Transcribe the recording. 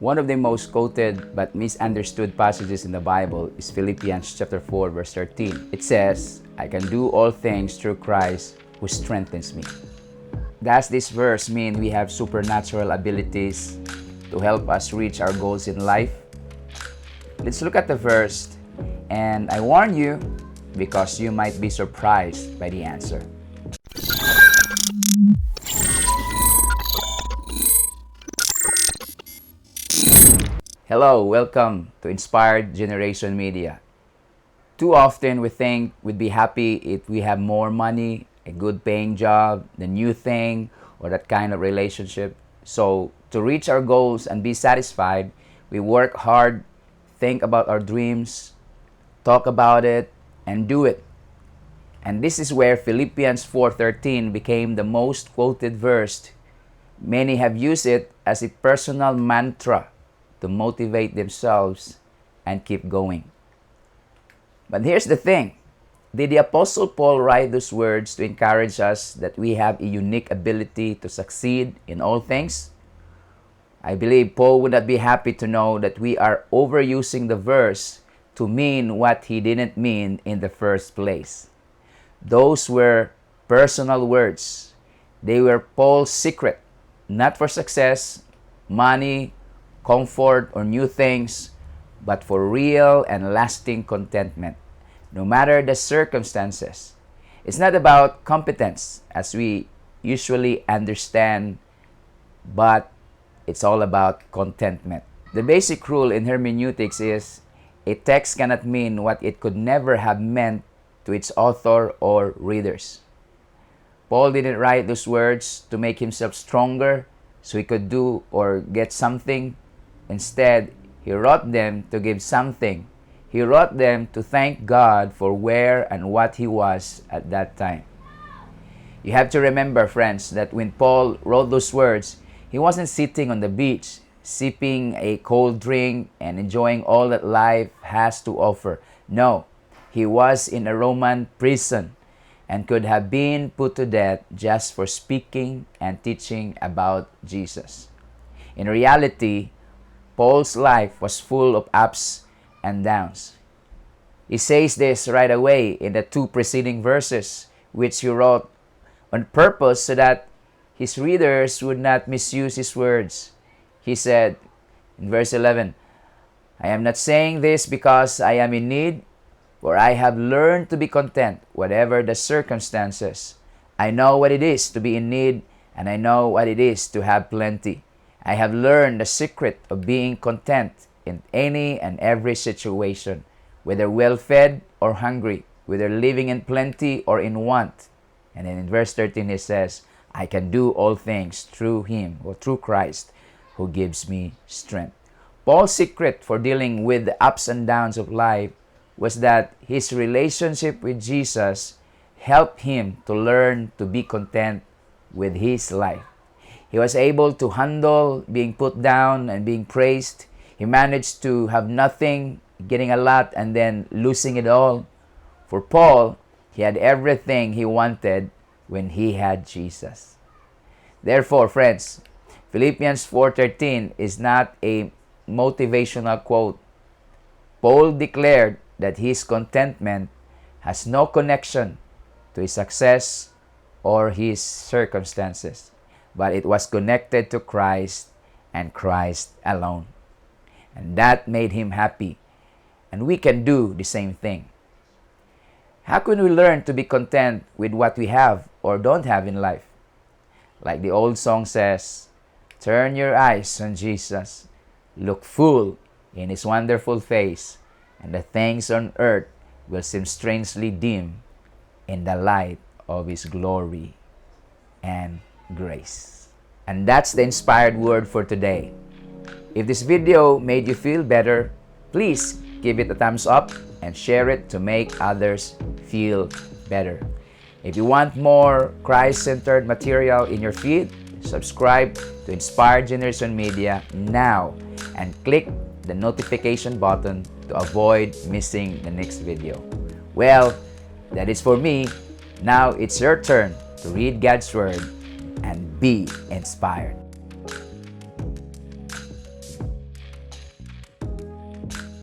One of the most quoted but misunderstood passages in the Bible is Philippians chapter 4 verse 13. It says, "I can do all things through Christ who strengthens me." Does this verse mean we have supernatural abilities to help us reach our goals in life? Let's look at the verse, and I warn you because you might be surprised by the answer. Hello, welcome to Inspired Generation Media. Too often we think we'd be happy if we have more money, a good paying job, the new thing, or that kind of relationship. So to reach our goals and be satisfied, we work hard, think about our dreams, talk about it, and do it. And this is where Philippians 4:13 became the most quoted verse. Many have used it as a personal mantra to motivate themselves and keep going. But here's the thing. Did the Apostle Paul write those words to encourage us that we have a unique ability to succeed in all things? I believe Paul would not be happy to know that we are overusing the verse to mean what he didn't mean in the first place. Those were personal words. They were Paul's secret, not for success, money, comfort, or new things, but for real and lasting contentment, no matter the circumstances. It's not about competence, as we usually understand, but it's all about contentment. The basic rule in hermeneutics is a text cannot mean what it could never have meant to its author or readers. Paul didn't write those words to make himself stronger so he could do or get something. Instead, he wrote them to give something. He wrote them to thank God for where and what he was at that time. You have to remember, friends, that when Paul wrote those words, he wasn't sitting on the beach, sipping a cold drink and enjoying all that life has to offer. No, he was in a Roman prison and could have been put to death just for speaking and teaching about Jesus. In reality, Paul's life was full of ups and downs. He says this right away in the two preceding verses, which he wrote on purpose so that his readers would not misuse his words. He said in verse 11, "I am not saying this because I am in need, for I have learned to be content, whatever the circumstances. I know what it is to be in need, and I know what it is to have plenty. I have learned the secret of being content in any and every situation, whether well-fed or hungry, whether living in plenty or in want." And then in verse 13 he says, "I can do all things through him," or through Christ, "who gives me strength." Paul's secret for dealing with the ups and downs of life was that his relationship with Jesus helped him to learn to be content with his life. He was able to handle being put down and being praised. He managed to have nothing, getting a lot, and then losing it all. For Paul, he had everything he wanted when he had Jesus. Therefore, friends, Philippians 4:13 is not a motivational quote. Paul declared that his contentment has no connection to his success or his circumstances, but it was connected to Christ and Christ alone. And that made him happy. And we can do the same thing. How can we learn to be content with what we have or don't have in life? Like the old song says, "Turn your eyes on Jesus, look full in his wonderful face, and the things on earth will seem strangely dim in the light of his glory and grace." And that's the inspired word for today. If this video made you feel better, please give it a thumbs up and share it to make others feel better. If you want more Christ-centered material in your feed, subscribe to Inspired Generation Media now and click the notification button to avoid missing the next video. Well, that is for me. Now it's your turn to read God's Word and be inspired.